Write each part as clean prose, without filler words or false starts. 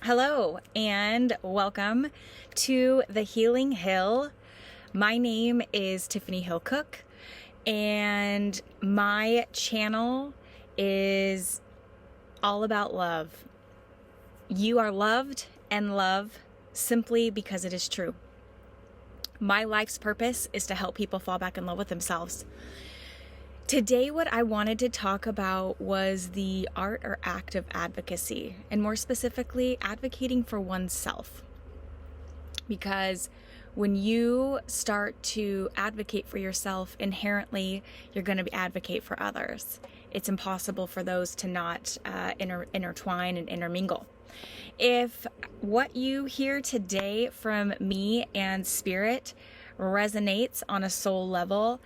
Hello and welcome to the Healing Hill. My name is Tiffany Hillcook and my channel is all about love. You are loved and love simply because it is true. My life's purpose is to help people fall back in love with themselves. Today, what I wanted to talk about was the art or act of advocacy, and more specifically, advocating for oneself. Because when you start to advocate for yourself, inherently, you're going to advocate for others. It's impossible for those to not intertwine and intermingle. If what you hear today from me and Spirit resonates on a soul level,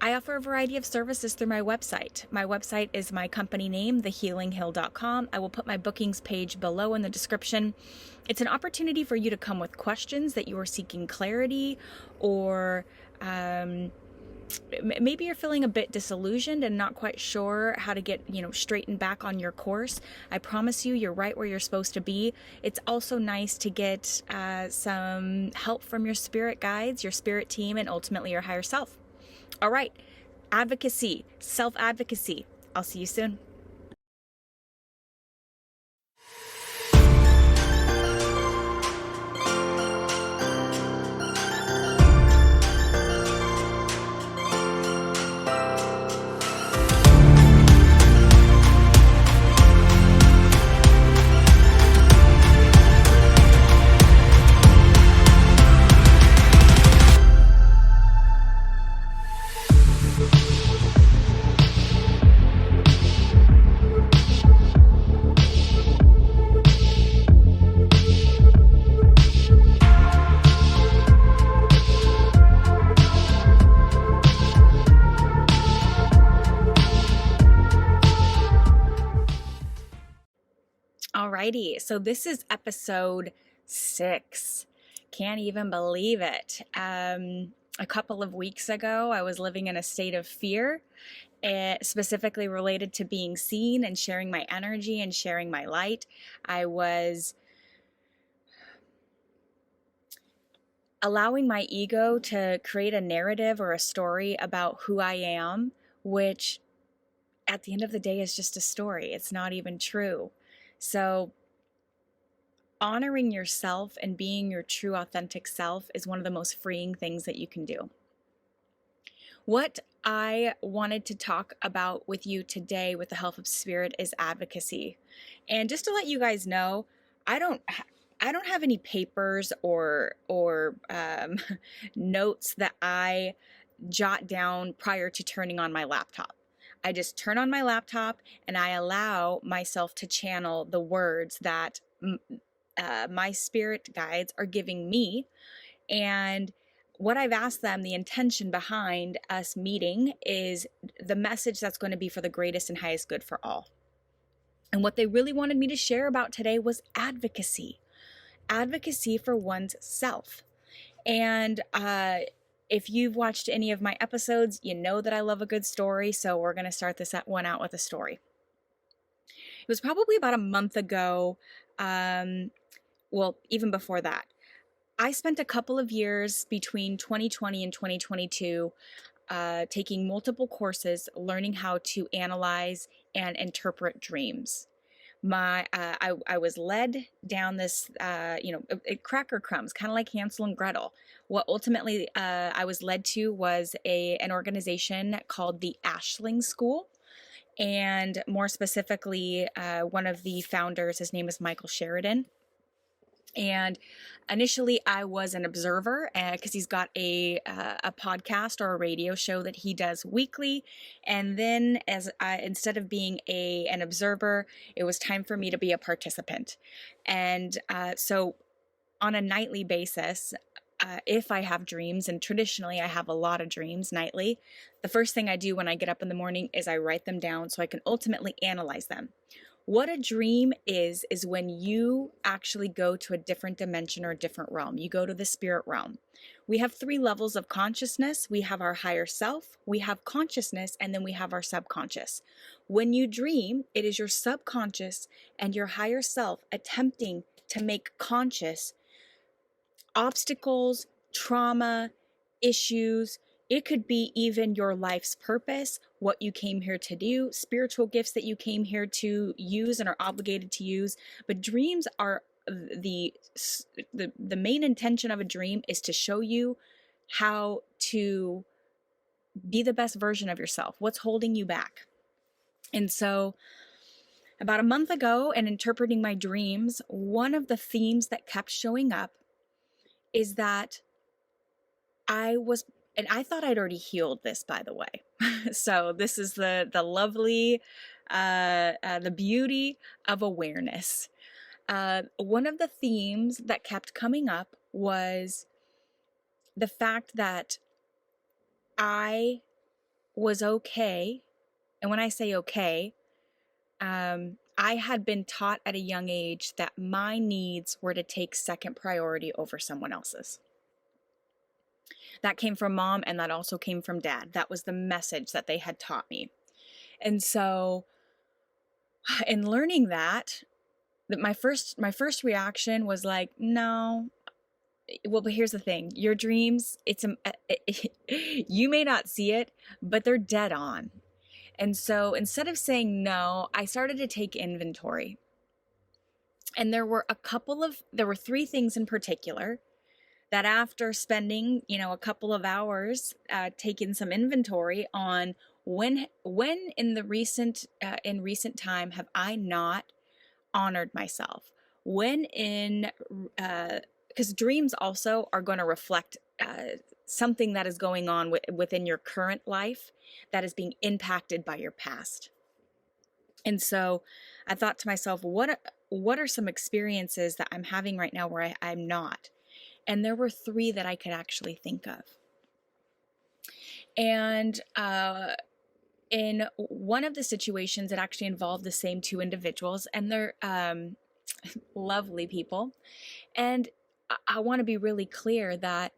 I offer a variety of services through my website. My website is my company name, thehealinghill.com. I will put my bookings page below in the description. It's an opportunity for you to come with questions that you are seeking clarity, or maybe you're feeling a bit disillusioned and not quite sure how to get, straightened back on your course. I promise you're right where you're supposed to be. It's also nice to get some help from your spirit guides, your spirit team, and ultimately your higher self. All right, advocacy, self-advocacy. I'll see you soon. Alrighty, so this is episode 6. Can't even believe it. A couple of weeks ago, I was living in a state of fear, specifically related to being seen and sharing my energy and sharing my light. I was allowing my ego to create a narrative or a story about who I am, which at the end of the day is just a story. It's not even true. So honoring yourself and being your true authentic self is one of the most freeing things that you can do. What I wanted to talk about with you today with the help of Spirit is advocacy. And just to let you guys know, I don't have any papers or notes that I jot down prior to turning on my laptop. I just turn on my laptop and I allow myself to channel the words that my spirit guides are giving me. And what I've asked them, the intention behind us meeting, is the message that's going to be for the greatest and highest good for all. And what they really wanted me to share about today was advocacy. Advocacy for one's self. And if you've watched any of my episodes, you know that I love a good story. So we're going to start this one out with a story. It was probably about a month ago. Well, even before that, I spent a couple of years between 2020 and 2022 taking multiple courses, learning how to analyze and interpret dreams. I was led down this, cracker crumbs, kind of like Hansel and Gretel. What ultimately I was led to was an organization called the Ashling School. And more specifically, one of the founders, his name is Michael Sheridan. And initially I was an observer because he's got a podcast or a radio show that he does weekly. And then instead of being an observer, it was time for me to be a participant. And so on a nightly basis, if I have dreams, and traditionally I have a lot of dreams nightly, the first thing I do when I get up in the morning is I write them down so I can ultimately analyze them. What a dream is when you actually go to a different dimension or a different realm. You go to the spirit realm. We have 3 levels of consciousness. We have our higher self, we have consciousness, and then we have our subconscious. When you dream, it is your subconscious and your higher self attempting to make conscious obstacles, trauma, issues. It could be even your life's purpose, what you came here to do, spiritual gifts that you came here to use and are obligated to use. But dreams are the main intention of a dream is to show you how to be the best version of yourself. What's holding you back? And so about a month ago, and interpreting my dreams, one of the themes that kept showing up is that and I thought I'd already healed this, by the way. So this is the lovely, the beauty of awareness. One of the themes that kept coming up was the fact that I was okay. And when I say okay, I had been taught at a young age that my needs were to take second priority over someone else's. That came from mom, and that also came from dad. That was the message that they had taught me. And so in learning that my first reaction was like, no. Well, but here's the thing. Your dreams, you may not see it, but they're dead on. And so instead of saying no, I started to take inventory. And there were 3 things in particular that after spending, a couple of hours taking some inventory on when in recent time have I not honored myself? Because dreams also are going to reflect something that is going on within your current life that is being impacted by your past. And so I thought to myself, what are some experiences that I'm having right now where I'm not? And there were 3 that I could actually think of. And in one of the situations, it actually involved the same 2 individuals, and they're lovely people. And I want to be really clear that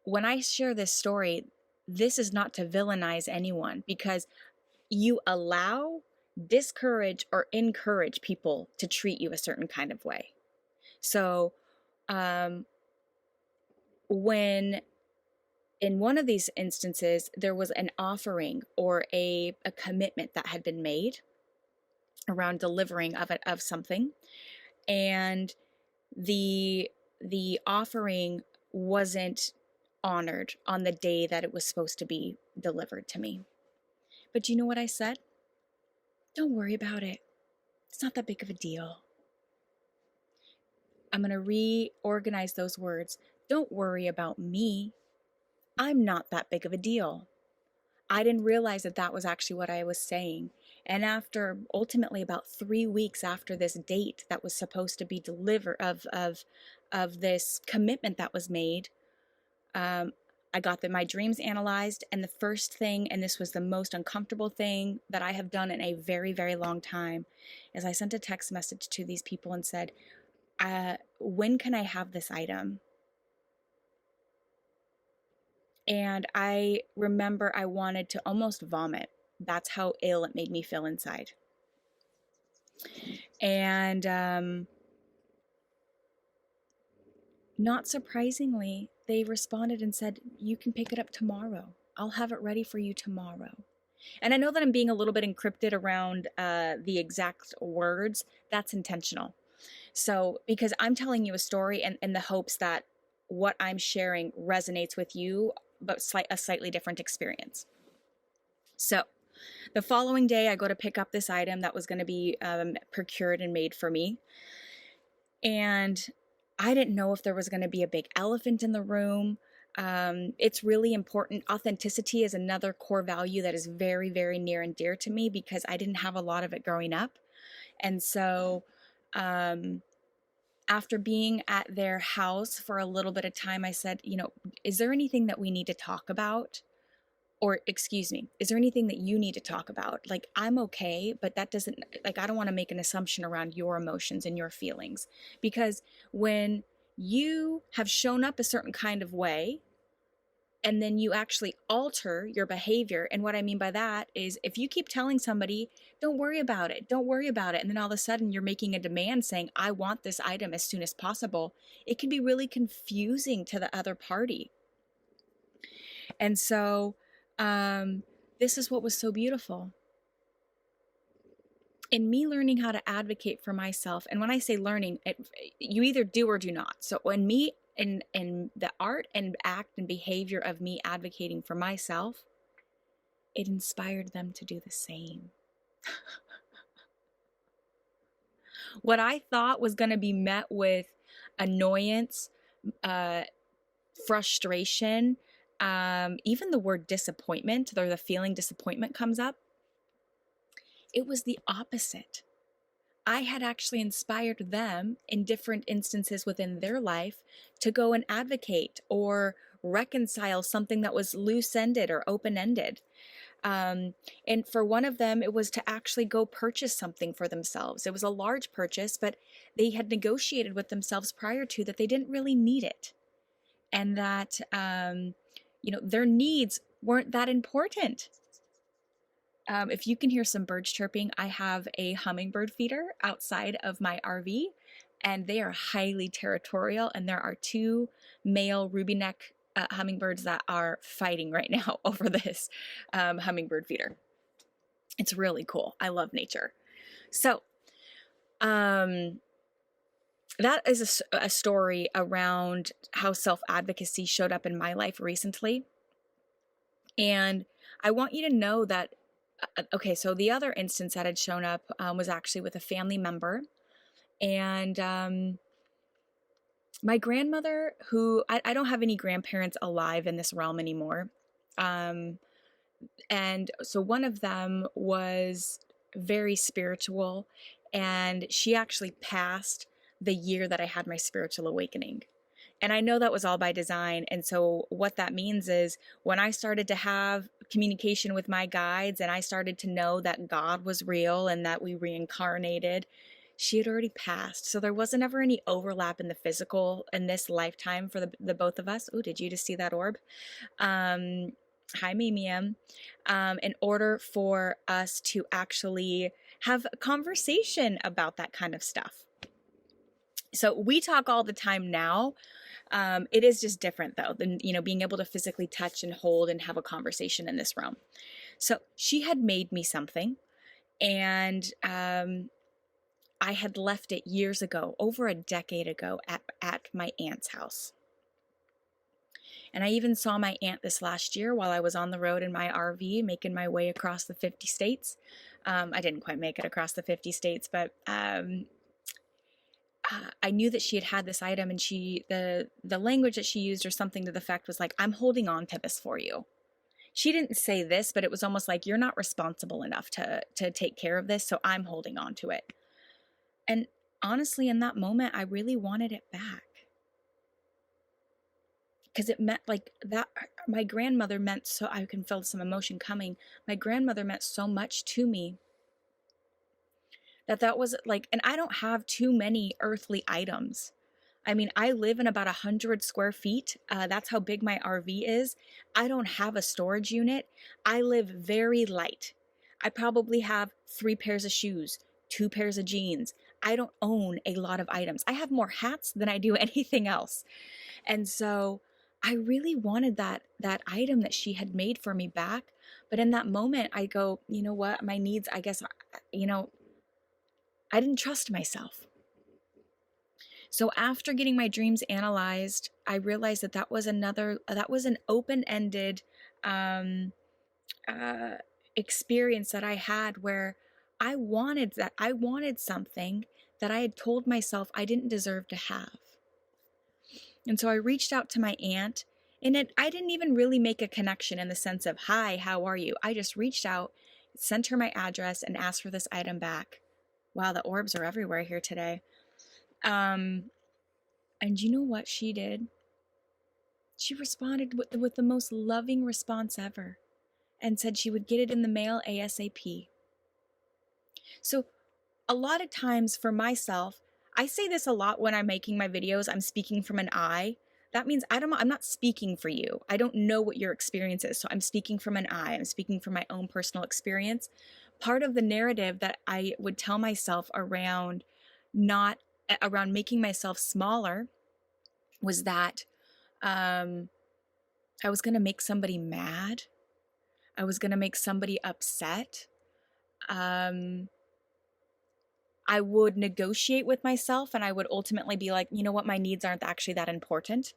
when I share this story, this is not to villainize anyone, because you allow, discourage, or encourage people to treat you a certain kind of way. So when in one of these instances, there was an offering or a commitment that had been made around delivering of something, and the offering wasn't honored on the day that it was supposed to be delivered to me. But you know what I said? Don't worry about it. It's not that big of a deal. I'm going to reorganize those words. Don't worry about me. I'm not that big of a deal. I didn't realize that was actually what I was saying. And after ultimately about 3 weeks after this date that was supposed to be delivered of this commitment that was made, I got my dreams analyzed. And the first thing, and this was the most uncomfortable thing that I have done in a very, very long time, is I sent a text message to these people and said, when can I have this item? And I remember I wanted to almost vomit. That's how ill it made me feel inside. And not surprisingly, they responded and said, you can pick it up tomorrow. I'll have it ready for you tomorrow. And I know that I'm being a little bit encrypted around the exact words. That's intentional. So, because I'm telling you a story in the hopes that what I'm sharing resonates with you, but a slightly different experience. So, the following day, I go to pick up this item that was going to be procured and made for me. And I didn't know if there was going to be a big elephant in the room. It's really important. Authenticity is another core value that is very, very near and dear to me, because I didn't have a lot of it growing up. And so after being at their house for a little bit of time, I said, is there anything that we need to talk about? or excuse me, is there anything that you need to talk about? Like, I'm okay, but that doesn't, like, I don't want to make an assumption around your emotions and your feelings. Because when you have shown up a certain kind of way, and then you actually alter your behavior. And what I mean by that is if you keep telling somebody, don't worry about it, don't worry about it, and then all of a sudden you're making a demand saying, I want this item as soon as possible, it can be really confusing to the other party. And so, this is what was so beautiful. In me learning how to advocate for myself, and when I say learning, you either do or do not. So when me in the art and act and behavior of me advocating for myself, it inspired them to do the same. What I thought was going to be met with annoyance, frustration, even the word disappointment, or the feeling disappointment comes up, it was the opposite. I had actually inspired them in different instances within their life to go and advocate or reconcile something that was loose-ended or open-ended. And for one of them, it was to actually go purchase something for themselves. It was a large purchase, but they had negotiated with themselves prior to that they didn't really need it. And that, their needs weren't that important. If you can hear some birds chirping, I have a hummingbird feeder outside of my RV, and they are highly territorial, and there are two male ruby neck hummingbirds that are fighting right now over this hummingbird feeder. It's really cool. I love nature. So that is a story around how self-advocacy showed up in my life recently. And I want you to know that okay, so the other instance that had shown up was actually with a family member. And my grandmother, who I don't have any grandparents alive in this realm anymore. And so one of them was very spiritual, and she actually passed the year that I had my spiritual awakening. And I know that was all by design. And so what that means is when I started to have communication with my guides and I started to know that God was real and that we reincarnated, she had already passed. So there wasn't ever any overlap in the physical in this lifetime for the both of us. Oh, did you just see that orb? Hi, Mimiam. In order for us to actually have a conversation about that kind of stuff. So we talk all the time now. It is just different though than, being able to physically touch and hold and have a conversation in this realm. So she had made me something, and I had left it years ago, over a decade ago, at my aunt's house. And I even saw my aunt this last year while I was on the road in my RV, making my way across the 50 states. I didn't quite make it across the 50 states, but I knew that she had this item, and the language that she used or something to the effect was like, I'm holding on to this for you. She didn't say this, but it was almost like, you're not responsible enough to take care of this, so I'm holding on to it. And honestly, in that moment, I really wanted it back. Because it meant like that, my grandmother meant so, I can feel some emotion coming. My grandmother meant so much to me. That was like, and I don't have too many earthly items. I mean, I live in about 100 square feet. That's how big my RV is. I don't have a storage unit. I live very light. I probably have 3 pairs of shoes, 2 pairs of jeans. I don't own a lot of items. I have more hats than I do anything else. And so I really wanted that item that she had made for me back. But in that moment, I go, you know what? My needs, I guess, I didn't trust myself. So after getting my dreams analyzed, I realized that was an open-ended experience that I had where I wanted something that I had told myself I didn't deserve to have. And so I reached out to my aunt, and I didn't even really make a connection in the sense of, hi, how are you? I just reached out, sent her my address, and asked for this item back. Wow, the orbs are everywhere here today. And you know what she did? She responded with the most loving response ever. and said she would get it in the mail ASAP. So a lot of times for myself, I say this a lot when I'm making my videos, I'm speaking from an I. That means I'm not speaking for you. I don't know what your experience is. So I'm speaking from an I. I'm speaking from my own personal experience. Part of the narrative that I would tell myself around making myself smaller was that I was going to make somebody mad. I was going to make somebody upset. I would negotiate with myself, and I would ultimately be like, you know what, my needs aren't actually that important.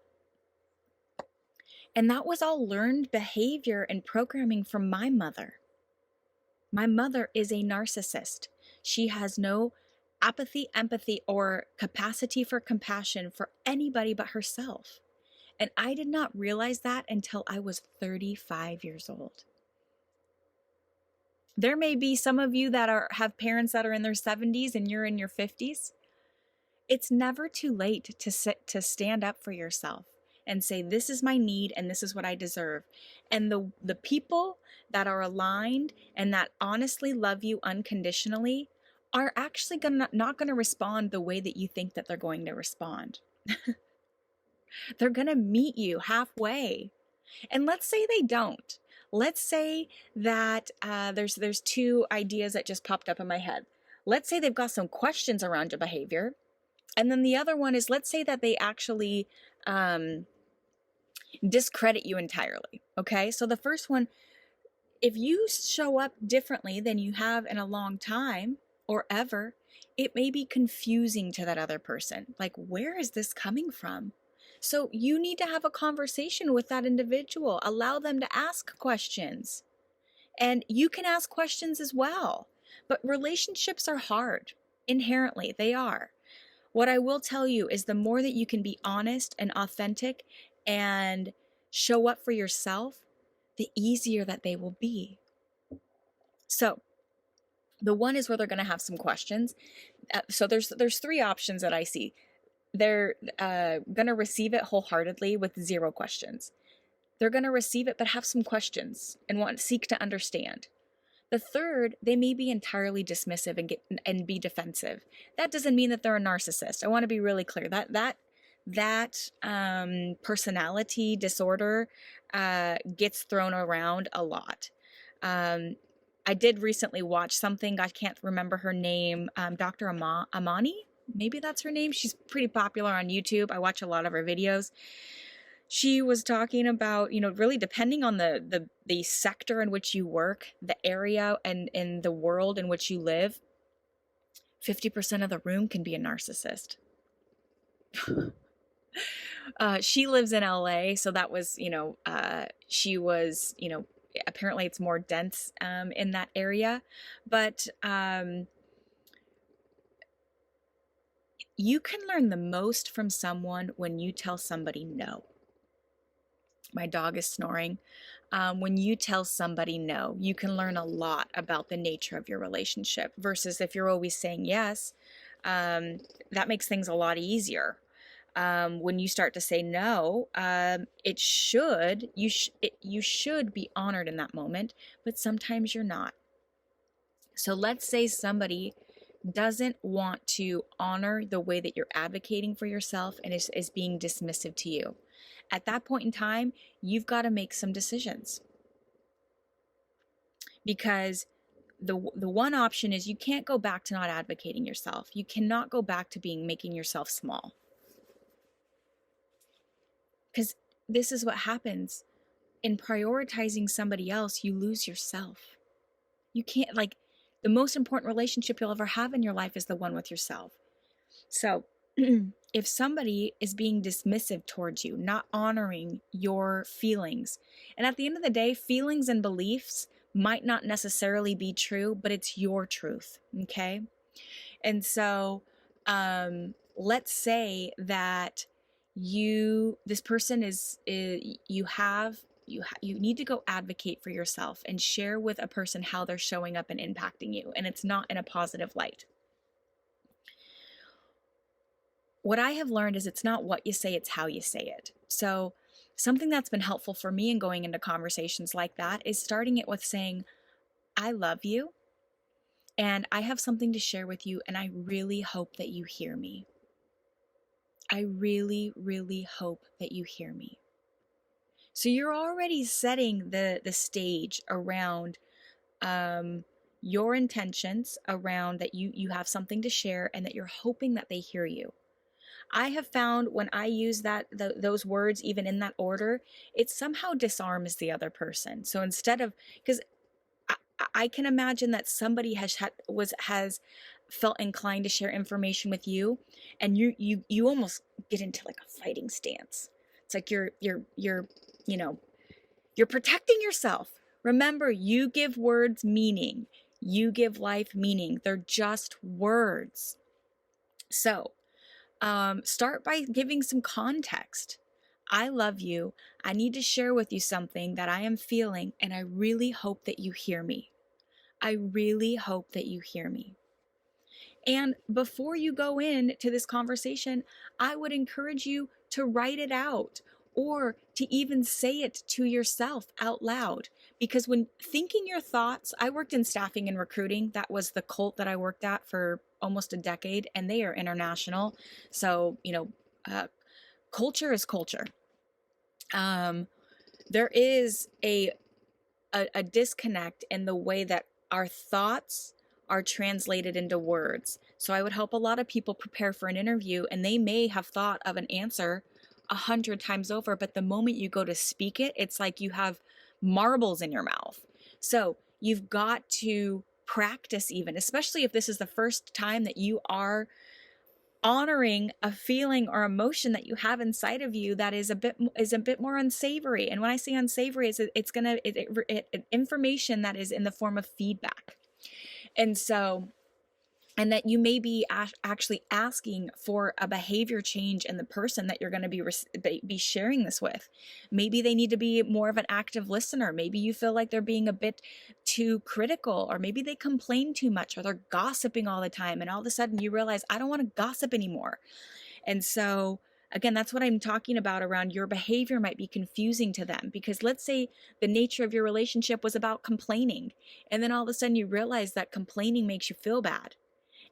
And that was all learned behavior and programming from my mother. My mother is a narcissist. She has no apathy, empathy, or capacity for compassion for anybody but herself. And I did not realize that until I was 35 years old. There may be some of you that have parents that are in their 70s and you're in your 50s. It's never too late to stand up for yourself and say, this is my need and this is what I deserve. And the people that are aligned and that honestly love you unconditionally are actually not going to respond the way that you think that they're going to respond. They're going to meet you halfway. And let's say they don't. Let's say that there's two ideas that just popped up in my head. Let's say they've got some questions around your behavior. And then the other one is, let's say that they actually discredit you entirely. Okay, so the first one, if you show up differently than you have in a long time or ever, it may be confusing to that other person. Like, where is this coming from? So you need to have a conversation with that individual. Allow them to ask questions. And you can ask questions as well. But relationships are hard. Inherently, they are. What I will tell you is the more that you can be honest and authentic and show up for yourself, the easier that they will be. So the one is where they're going to have some questions. So there's three options that I see. They're going to receive it wholeheartedly with zero questions. They're going to receive it but have some questions and seek to understand. The third, they may be entirely dismissive and be defensive. That doesn't mean that they're a narcissist. I want to be really clear. That personality disorder gets thrown around a lot. I did recently watch something. I can't remember her name. Dr. Amani? Maybe that's her name. She's pretty popular on YouTube. I watch a lot of her videos. She was talking about, really depending on the sector in which you work, the area and in the world in which you live, 50% of the room can be a narcissist. She lives in LA, so that was, she was, apparently it's more dense in that area. But you can learn the most from someone when you tell somebody no. My dog is snoring. When you tell somebody no, you can learn a lot about the nature of your relationship versus if you're always saying yes. That makes things a lot easier. When you start to say no, you should be honored in that moment, but sometimes you're not. So let's say somebody doesn't want to honor the way that you're advocating for yourself and is being dismissive to you. At that point in time, you've got to make some decisions. Because the one option is you can't go back to not advocating yourself. You cannot go back to making yourself small. Because this is what happens. In prioritizing somebody else, you lose yourself. You can't, the most important relationship you'll ever have in your life is the one with yourself. So if somebody is being dismissive towards you, not honoring your feelings, and at the end of the day, feelings and beliefs might not necessarily be true, but it's your truth, okay? And so let's say that this person you need to go advocate for yourself and share with a person how they're showing up and impacting you, and it's not in a positive light. What I have learned is it's not what you say, it's how you say it. So Something that's been helpful for me in going into conversations like that is starting it with saying, I love you and I have something to share with you, and I really hope that you hear me. I really, really hope that you hear me. So you're already setting the stage around your intentions, around that you have something to share and that you're hoping that they hear you. I have found when I use those words, even in that order, it somehow disarms the other person. So instead of, because I can imagine that somebody has felt inclined to share information with you, and you almost get into like a fighting stance. It's like you know you're protecting yourself. Remember, you give words meaning. You give life meaning. They're just words. So start by giving some context. I love you. I need to share with you something that I am feeling, and I really hope that you hear me. I really hope that you hear me. And before you go into this conversation, I would encourage you to write it out or to even say it to yourself out loud. Because when thinking your thoughts, I worked in staffing and recruiting. That was the cult that I worked at for almost a decade, and they are international. So, culture is culture. There is a disconnect in the way that our thoughts are translated into words. So I would help a lot of people prepare for an interview, and they may have thought of an answer 100 times over, but the moment you go to speak it, it's like you have marbles in your mouth. So you've got to practice, even, especially if this is the first time that you are honoring a feeling or emotion that you have inside of you that is a bit more unsavory. And when I say unsavory, it's gonna information that is in the form of feedback. And that you may be actually asking for a behavior change in the person that you're going to be sharing this with. Maybe they need to be more of an active listener. Maybe you feel like they're being a bit too critical, or maybe they complain too much, or they're gossiping all the time. And all of a sudden you realize, I don't want to gossip anymore. And so again, that's what I'm talking about around your behavior might be confusing to them, because let's say the nature of your relationship was about complaining. And then all of a sudden you realize that complaining makes you feel bad.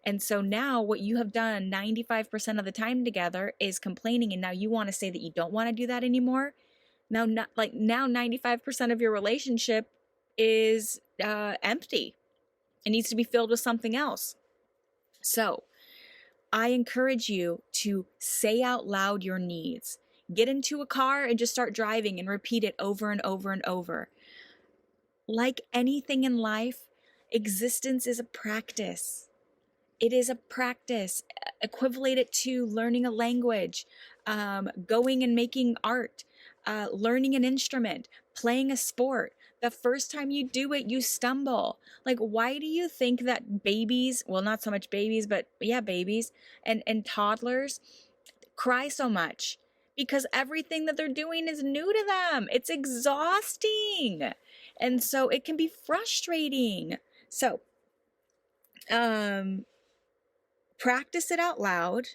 And so now what you have done 95% of the time together is complaining, and now you want to say that you don't want to do that anymore. Now 95% of your relationship is empty. It needs to be filled with something else. So I encourage you to say out loud your needs. Get into a car and just start driving and repeat it over and over and over. Like anything in life, existence is a practice. It is a practice. Equivalent it to learning a language, going and making art, learning an instrument, playing a sport. The first time you do it, you stumble. Like, why do you think that babies, well, not so much babies, but yeah, babies and toddlers cry so much? Because everything that they're doing is new to them. It's exhausting. And so it can be frustrating. So, practice it out loud,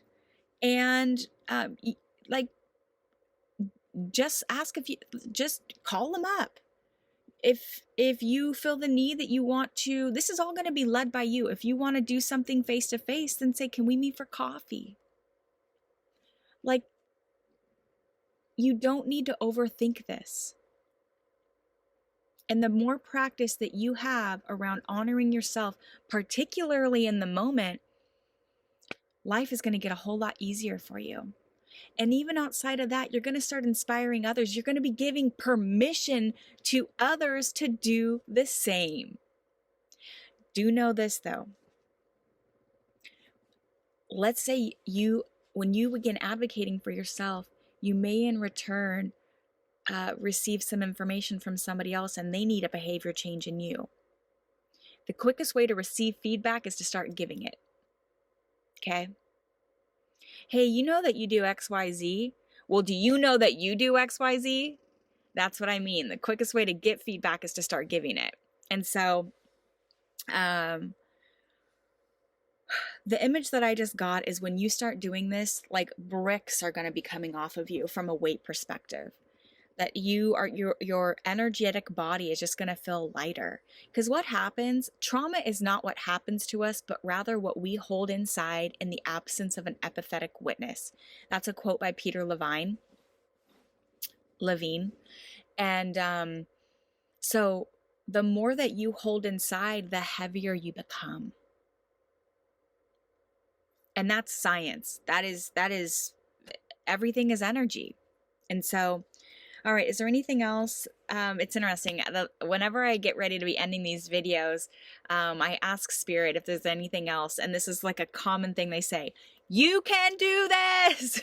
and just ask, if you just call them up. If you feel the need that you want to, this is all going to be led by you. If you want to do something face to face, then say, can we meet for coffee? Like, you don't need to overthink this. And the more practice that you have around honoring yourself, particularly in the moment, life is going to get a whole lot easier for you. And even outside of that, you're going to start inspiring others. You're going to be giving permission to others to do the same. Do know this, though. Let's say when you begin advocating for yourself, you may in return receive some information from somebody else, and they need a behavior change in you. The quickest way to receive feedback is to start giving it. Okay? Hey, you know that you do XYZ? Well, do you know that you do XYZ? That's what I mean. The quickest way to get feedback is to start giving it. And so, the image that I just got is when you start doing this, like bricks are going to be coming off of you from a weight perspective. that your energetic body is just going to feel lighter. Because what happens, trauma is not what happens to us, but rather what we hold inside in the absence of an empathetic witness. That's a quote by Peter Levine. And so the more that you hold inside, the heavier you become. And that's science. That is everything is energy. And so, all right, is there anything else? It's interesting. Whenever I get ready to be ending these videos, I ask Spirit if there's anything else. And this is like a common thing they say, you can do this.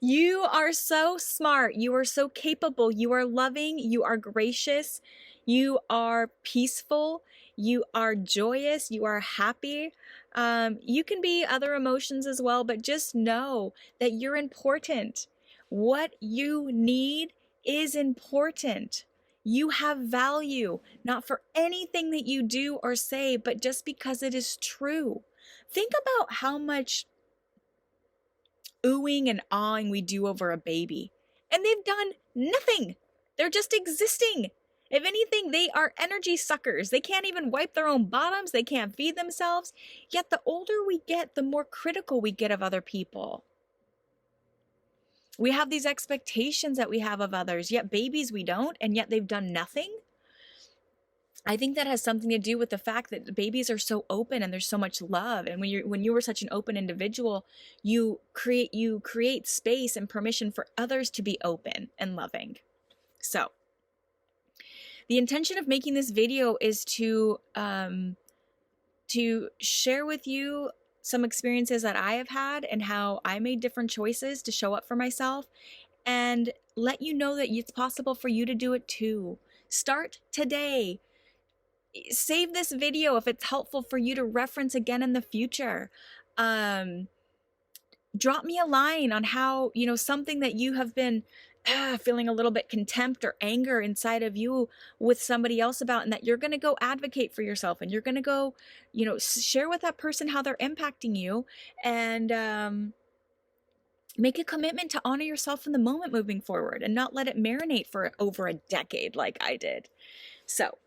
You are so smart. You are so capable. You are loving. You are gracious. You are peaceful. You are joyous. You are happy. You can be other emotions as well, but just know that you're important. What you need is important. You have value, not for anything that you do or say, but just because it is true. Think about how much oohing and awing we do over a baby, and they've done nothing. They're just existing. If anything, they are energy suckers. They can't even wipe their own bottoms. They can't feed themselves. Yet the older we get, the more critical we get of other people. We have these expectations that we have of others, yet babies we don't, and yet they've done nothing. I think that has something to do with the fact that babies are so open and there's so much love. And when you were such an open individual, you create space and permission for others to be open and loving. So the intention of making this video is to share with you some experiences that I have had and how I made different choices to show up for myself, and let you know that it's possible for you to do it too. Start today. Save this video if it's helpful for you to reference again in the future. Drop me a line on how, something that you have been feeling a little bit contempt or anger inside of you with somebody else about, and that you're going to go advocate for yourself, and you're going to go, share with that person how they're impacting you, and make a commitment to honor yourself in the moment moving forward and not let it marinate for over a decade like I did. So,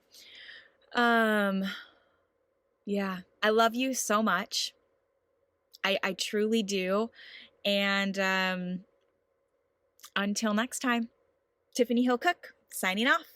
yeah, I love you so much. I truly do. And until next time, Tiffany Hill Cook, signing off.